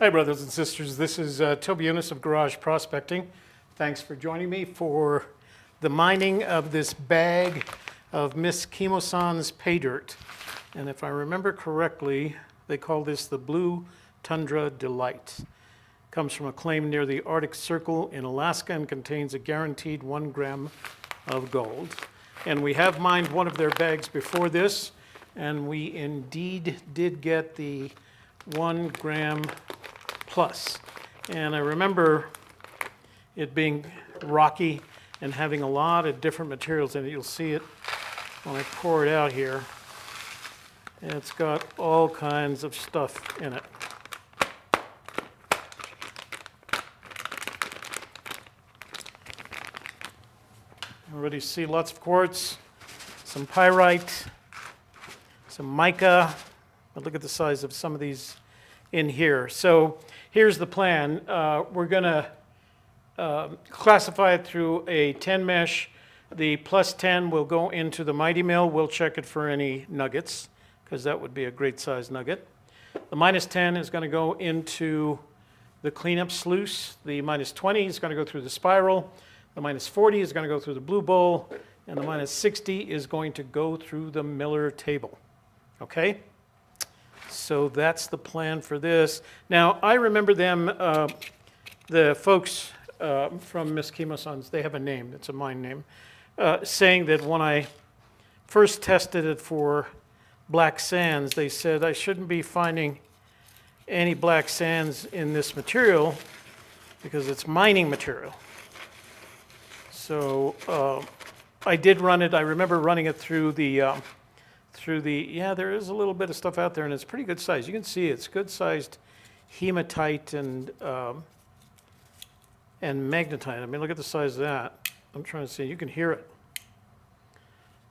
Hi, brothers and sisters. This is Toby Eunice of Garage Prospecting. Thanks for joining me for the mining of this bag of Misskimmoson's pay dirt. And if I remember correctly, they call this the Blue Tundra Delight. Comes from a claim near the Arctic Circle in Alaska and contains a guaranteed 1 gram of gold. And we have mined one of their bags before this, and we indeed did get the 1 gram plus. And I remember it being rocky and having a lot of different materials in it. You'll see it when I pour it out here. And it's got all kinds of stuff in it. Already see lots of quartz, some pyrite, some mica. But look at the size of some of these in here. So here's the plan. We're going to classify it through a 10 mesh. The plus 10 will go into the mighty mill. We'll check it for any nuggets, because that would be a great size nugget. The minus 10 is going to go into the cleanup sluice. The minus 20 is going to go through the spiral. The minus 40 is going to go through the blue bowl. And the minus 60 is going to go through the Miller table. Okay? So that's the plan for this. Now, I remember them, the folks from Misskimmoson, they have a name, it's a mine name, saying that when I first tested it for black sands, they said I shouldn't be finding any black sands in this material because it's mining material. So I did run it. I remember running it through the, yeah, there is a little bit of stuff out there, and it's pretty good size. You can see it's good-sized hematite and magnetite. I mean, look at the size of that. I'm trying to see. You can hear it.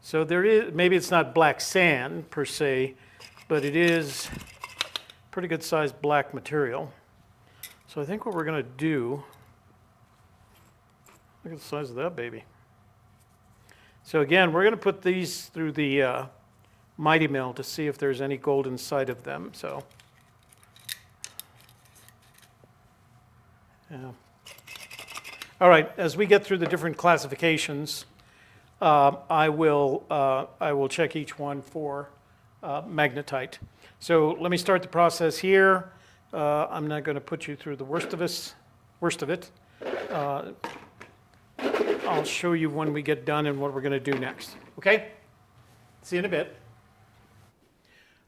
So there is, maybe it's not black sand per se, but it is pretty good-sized black material. So I think what we're going to do, look at the size of that baby. So again, we're going to put these through the mighty mill to see if there's any gold inside of them. So, yeah. All right, as we get through the different classifications, I will check each one for magnetite. So let me start the process here. I'm not going to put you through the worst of it. I'll show you when we get done and what we're going to do next. Okay? See you in a bit.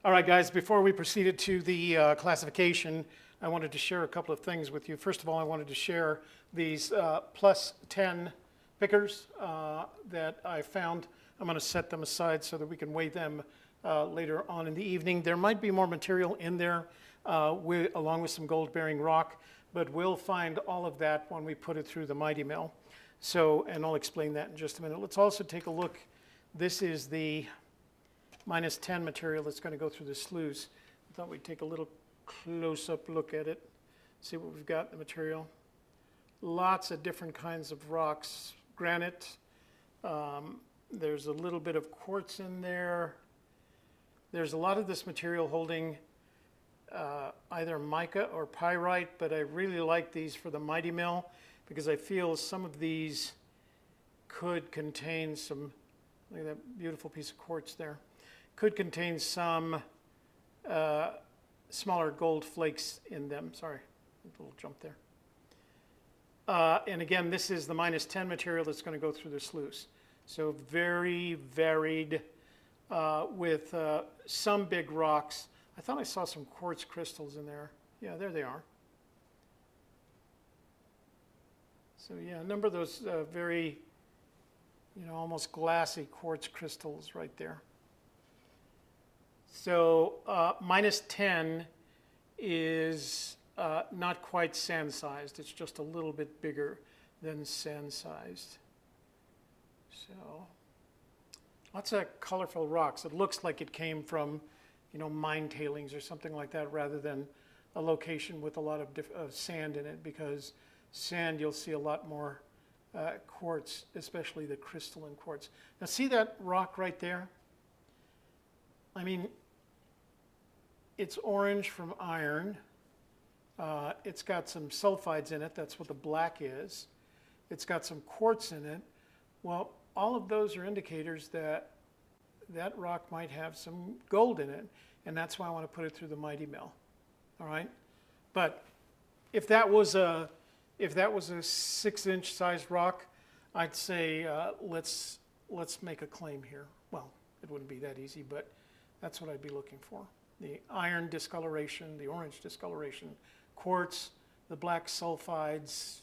All right, guys, before we proceeded to the classification, I wanted to share a couple of things with you. First of all, I wanted to share these plus 10 pickers that I found. I'm going to set them aside so that we can weigh them later on in the evening. There might be more material in there along with some gold-bearing rock, but we'll find all of that when we put it through the mighty mill. So, and I'll explain that in just a minute. Let's also take a look. This is the minus 10 material that's going to go through the sluice. I thought we'd take a little close-up look at it, see what we've got in the material. Lots of different kinds of rocks. Granite. There's a little bit of quartz in there. There's a lot of this material holding either mica or pyrite, but I really like these for the mighty mill because I feel some of these could contain some, look at that beautiful piece of quartz there, could contain some smaller gold flakes in them. Sorry, a little jump there. And again, this is the minus 10 material that's going to go through the sluice. So very varied with some big rocks. I thought I saw some quartz crystals in there. Yeah, there they are. So yeah, a number of those very, almost glassy quartz crystals right there. So minus 10 is not quite sand-sized. It's just a little bit bigger than sand-sized. So lots of colorful rocks. It looks like it came from, mine tailings or something like that rather than a location with a lot of sand in it, because sand you'll see a lot more quartz, especially the crystalline quartz. Now see that rock right there? I mean, it's orange from iron. It's got some sulfides in it. That's what the black is. It's got some quartz in it. Well, all of those are indicators that that rock might have some gold in it, and that's why I want to put it through the Mighty Mill. All right, but if that was a 6-inch sized rock, I'd say let's make a claim here. Well, it wouldn't be that easy, but that's what I'd be looking for. The iron discoloration, the orange discoloration, quartz, the black sulfides,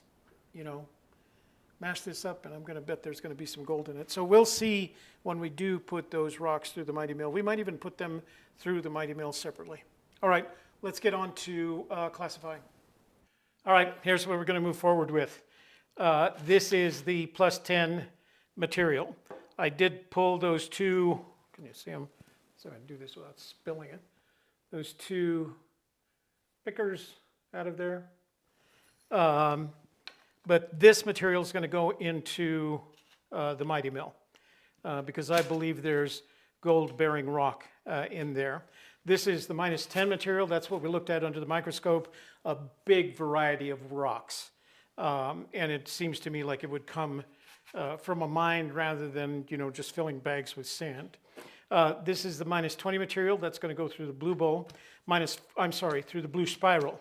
you know, mash this up, and I'm going to bet there's going to be some gold in it. So we'll see when we do put those rocks through the Mighty Mill. We might even put them through the Mighty Mill separately. All right, let's get on to classifying. All right, here's what we're going to move forward with. This is the +10 material. I did pull those two, can you see them? So I can do this without spilling it. Those two pickers out of there. But this material is going to go into the Mighty Mill because I believe there's gold-bearing rock in there. This is the -10 material. That's what we looked at under the microscope, a big variety of rocks. And it seems to me like it would come from a mine rather than, you know, just filling bags with sand. This is the -20 material. That's going to go through the blue bowl. Through the blue spiral.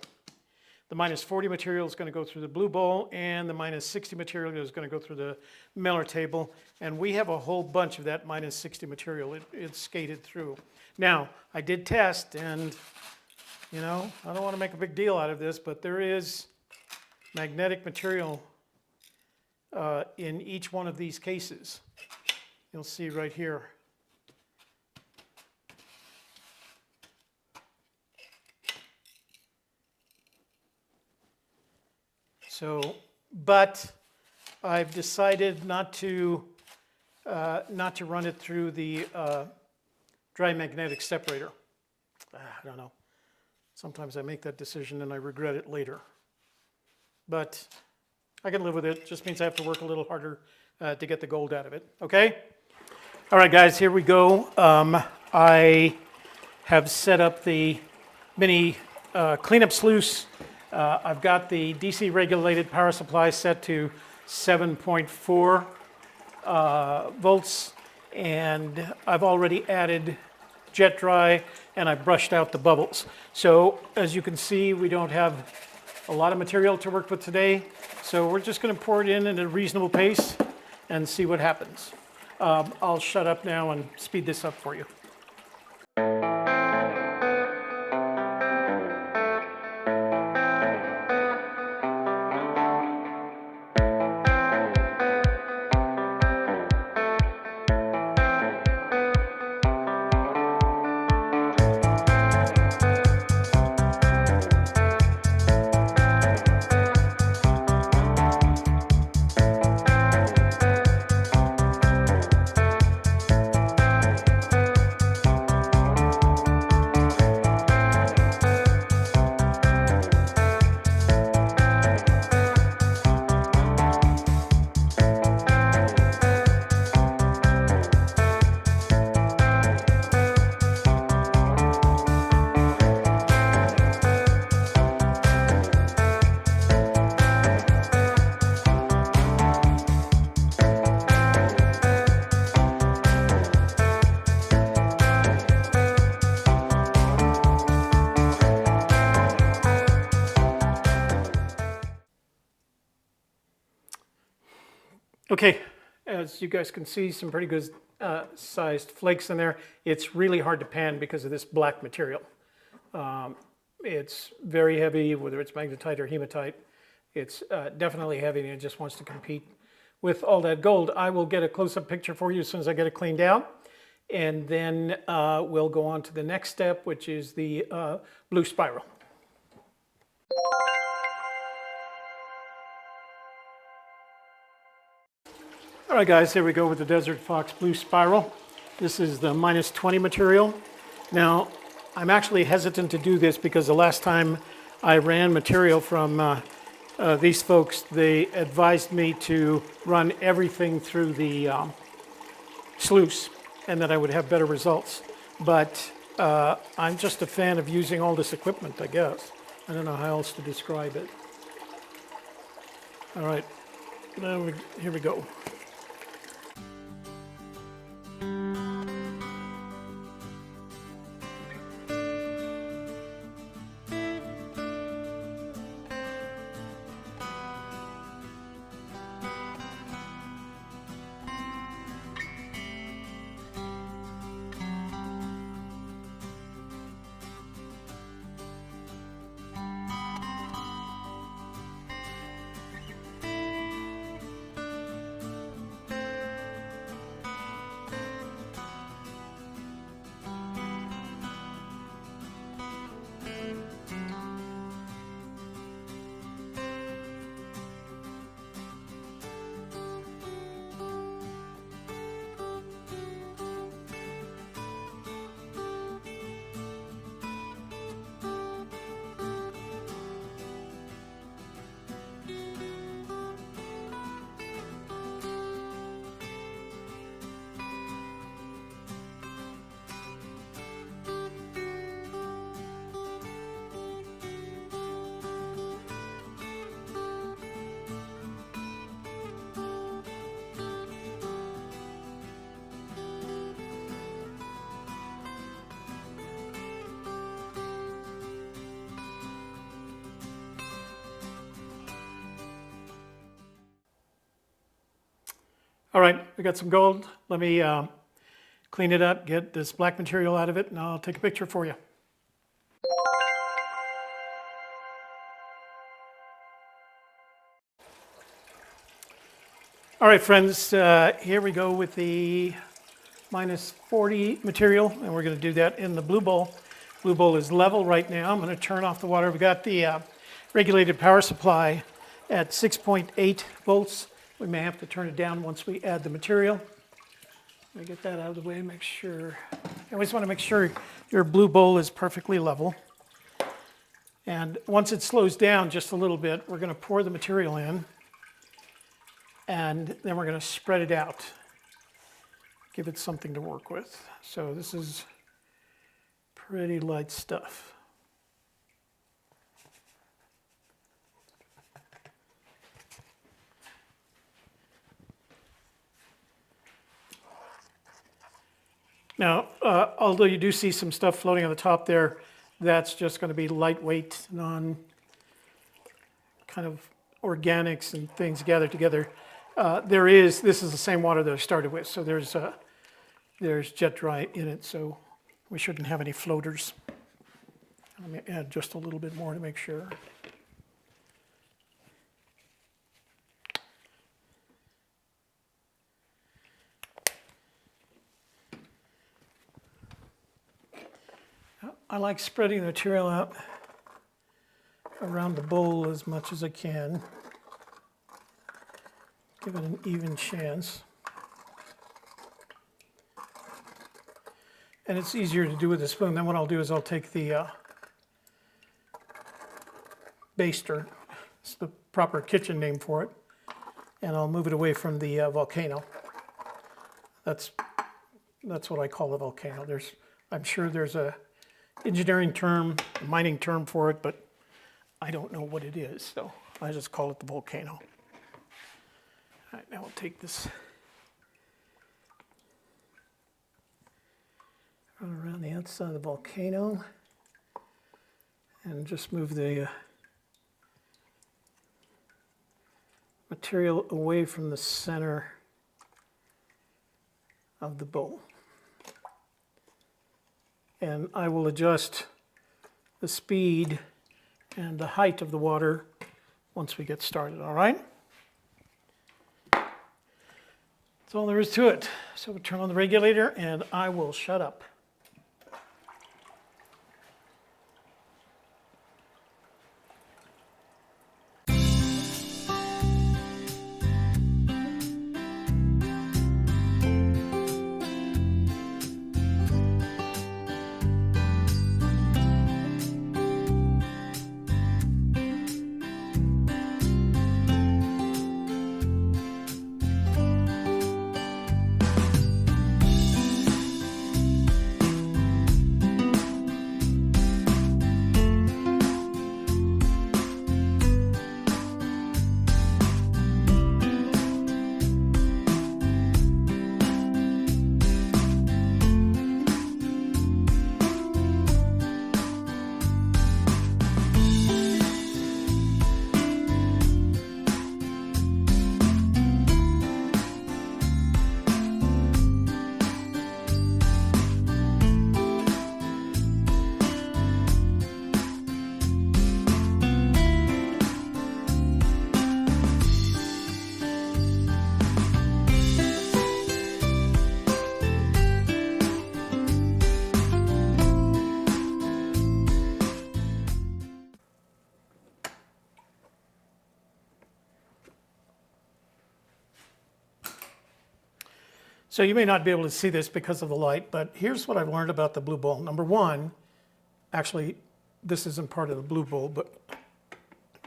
The -40 material is going to go through the blue bowl, and the -60 material is going to go through the Miller table. And we have a whole bunch of that -60 material. It's skated through. Now, I did test, and, you know, I don't want to make a big deal out of this, but there is magnetic material in each one of these cases. You'll see right here. So, but I've decided not to run it through the dry magnetic separator. I don't know. Sometimes I make that decision and I regret it later. But I can live with it. Just means I have to work a little harder to get the gold out of it. Okay? All right, guys, here we go. I have set up the mini cleanup sluice. I've got the DC regulated power supply set to 7.4 volts, and I've already added jet dry, and I brushed out the bubbles. So as you can see, we don't have a lot of material to work with today, so we're just going to pour it in at a reasonable pace and see what happens. I'll shut up now and speed this up for you. Okay, as you guys can see, some pretty good sized flakes in there. It's really hard to pan because of this black material. It's very heavy, whether it's magnetite or hematite. It's definitely heavy, and it just wants to compete with all that gold. I will get a close-up picture for you as soon as I get it cleaned out, and then we'll go on to the next step, which is the blue spiral. All right, guys, here we go with the Desert Fox Blue Spiral. This is the -20 material. Now, I'm actually hesitant to do this because the last time I ran material from these folks, they advised me to run everything through the sluice and that I would have better results. But I'm just a fan of using all this equipment, I guess. I don't know how else to describe it. All right, now here we go. All right, we got some gold. Let me clean it up, get this black material out of it, and I'll take a picture for you. All right, friends, here we go with the -40 material, and we're going to do that in the blue bowl. Blue bowl is level right now. I'm going to turn off the water. We've got the regulated power supply at 6.8 volts. We may have to turn it down once we add the material. Let me get that out of the way, make sure. You always want to make sure your blue bowl is perfectly level. And once it slows down just a little bit, we're going to pour the material in, and then we're going to spread it out. Give it something to work with. So this is pretty light stuff. Now, although you do see some stuff floating on the top there, that's just going to be lightweight, kind of organics and things gathered together. This is the same water that I started with, so there's jet dry in it, so we shouldn't have any floaters. Let me add just a little bit more to make sure. I like spreading the material out around the bowl as much as I can. Give it an even chance. And it's easier to do with a spoon. Then what I'll do is I'll take the baster, it's the proper kitchen name for it, and I'll move it away from the volcano. That's what I call a volcano. I'm sure there's a engineering term, a mining term for it, but I don't know what it is, so I just call it the volcano. All right, now we'll take this run around the outside of the volcano and just move the material away from the center of the bowl. And I will adjust the speed and the height of the water once we get started, all right? That's all there is to it. So we'll turn on the regulator and I will shut up. So you may not be able to see this because of the light, but here's what I've learned about the blue bowl. Number one, actually, this isn't part of the blue bowl, but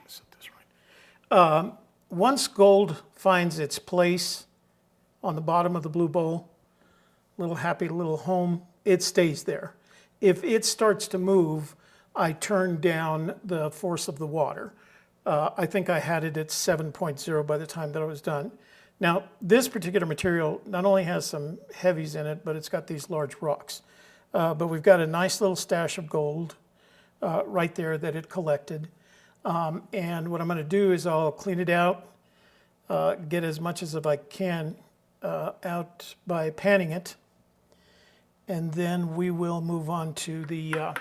set this right. Once gold finds its place on the bottom of the blue bowl, little happy little home, it stays there. If it starts to move, I turn down the force of the water. I think I had it at 7.0 by the time that I was done. Now, this particular material not only has some heavies in it, but it's got these large rocks. But we've got a nice little stash of gold right there that it collected. And what I'm going to do is I'll clean it out, get as much as I can out by panning it, and then we will move on to the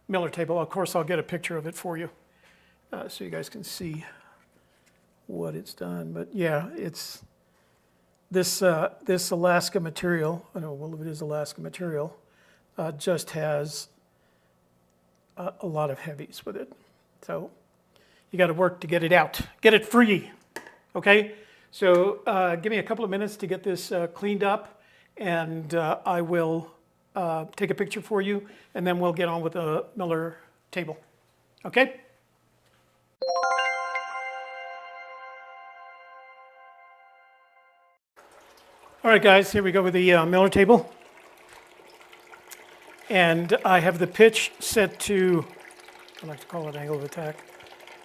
miller table. Of course, I'll get a picture of it for you so you guys can see what it's done. But yeah, it's this Alaska material. I know, well, it is Alaska material. Just has a lot of heavies with it. So you got to work to get it out, get it free. Okay. So give me a couple of minutes to get this cleaned up, and I will take a picture for you, and then we'll get on with the miller table. Okay? All right, guys, here we go with the miller table. And I have the pitch set to, I like to call it angle of attack,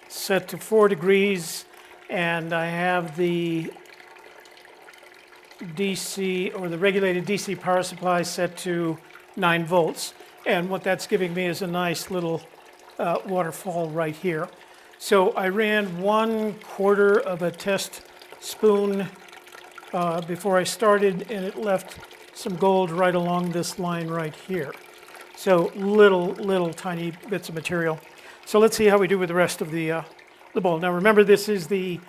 set to 4 degrees. And I have the DC, or the regulated DC power supply, set to 9 volts. And what that's giving me is a nice little waterfall right here. So I ran 1/4 of a test spoon before I started, and it left some gold right along this line right here. So little tiny bits of material. So let's see how we do with the rest of the bowl. Now remember, this is the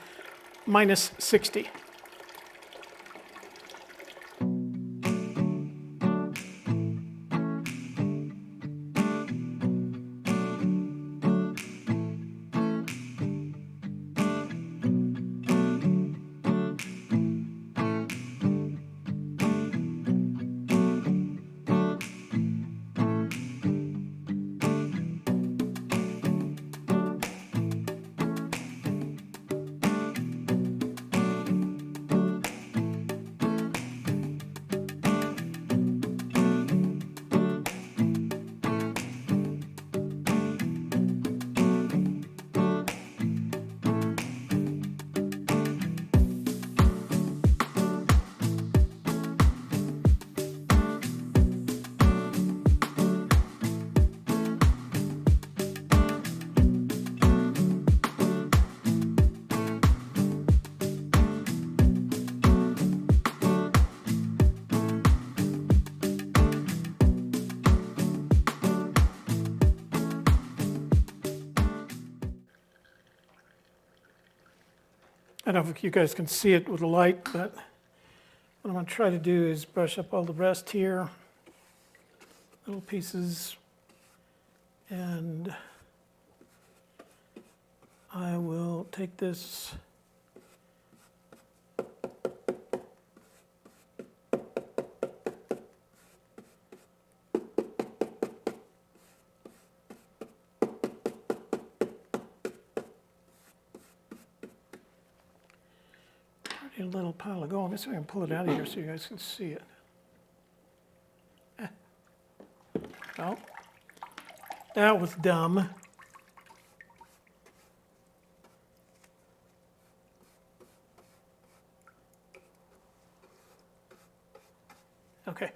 minus 60. I don't know if you guys can see it with the light, but what I'm going to try to do is brush up all the rest here, little pieces, and I will take this a little pile of gold. Let me see if I can pull it out of here so you guys can see it. Oh, that was dumb. Okay.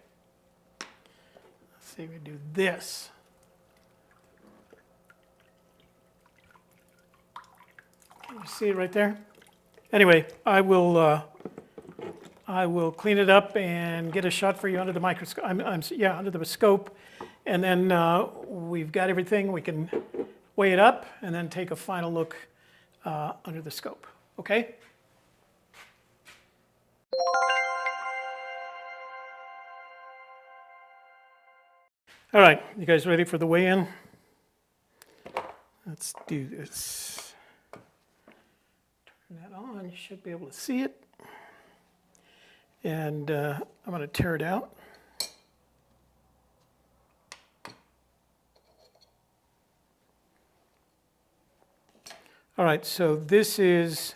Let's see if we do this. Can you see it right there? Anyway, I will clean it up and get a shot for you under the microscope. Under the scope, and then we've got everything. We can weigh it up and then take a final look under the scope. Okay. All right, you guys ready for the weigh-in? Let's do this. Turn that on, you should be able to see it. And I'm going to tear it out. All right, so this is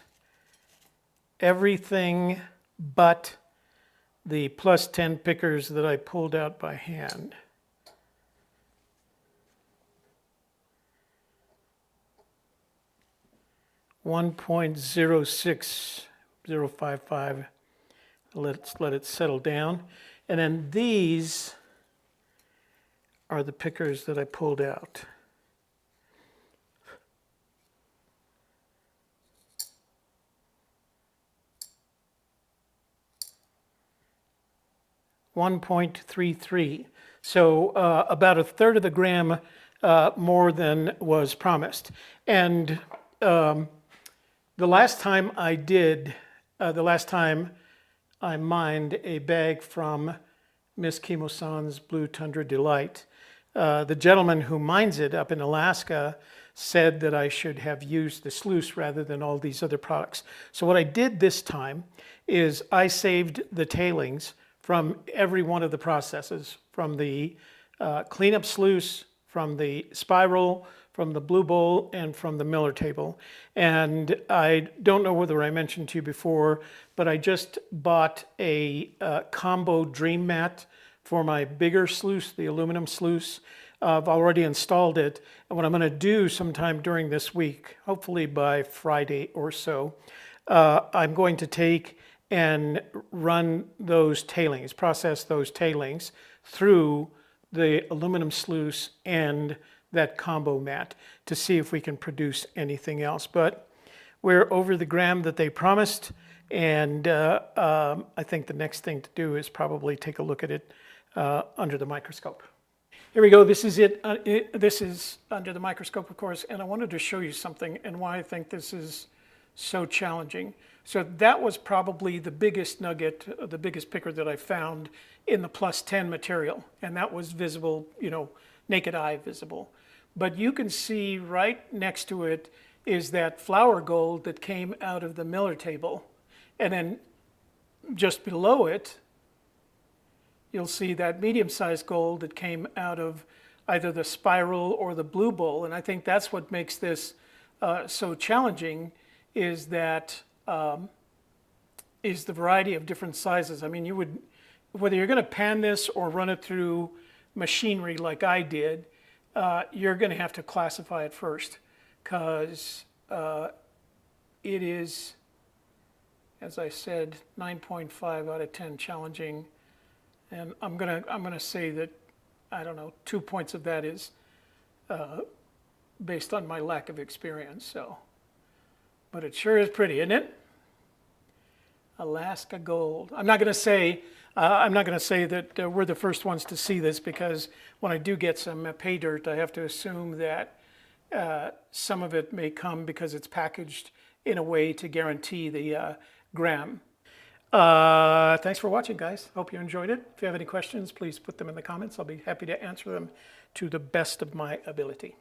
everything but the +10 pickers that I pulled out by hand. .06055. Let's let it settle down. And then these are the pickers that I pulled out. .33. So about a third of the gram more than was promised. And the last time I mined a bag from Misskimmoson Blue Tundra Delight, the gentleman who mines it up in Alaska said that I should have used the sluice rather than all these other products. So what I did this time is I saved the tailings from every one of the processes, from the Cleanup Sluice, from the spiral, from the blue bowl, and from the Miller table. And I don't know whether I mentioned to you before, but I just bought a combo dream mat for my bigger sluice, the aluminum sluice. I've already installed it. And what I'm going to do sometime during this week, hopefully by Friday or so, I'm going to take and run those tailings, process those tailings through the aluminum sluice and that combo mat to see if we can produce anything else. But we're over the gram that they promised, and I think the next thing to do is probably take a look at it under the microscope. Here we go. This is it. This is under the microscope, of course, and I wanted to show you something and why I think this is so challenging. So that was probably the biggest nugget, the biggest picker that I found in the +10 material. And that was visible, you know, naked eye visible. But you can see right next to it is that flour gold that came out of the Miller table. And then just below it, you'll see that medium-sized gold that came out of either the spiral or the blue bowl. And I think that's what makes this so challenging, is that is the variety of different sizes. I mean, you would, whether you're going to pan this or run it through machinery like I did, you're going to have to classify it first, because it is, as I said, 9.5 out of 10 challenging, and I'm gonna say that, I don't know, 2 points of that is based on my lack of experience. So, but it sure is pretty, isn't it? Alaska gold. I'm not going to say that we're the first ones to see this, because when I do get some pay dirt, I have to assume that some of it may come because it's packaged in a way to guarantee the gram. Thanks for watching, guys. Hope you enjoyed it. If you have any questions, please put them in the comments. I'll be happy to answer them to the best of my ability.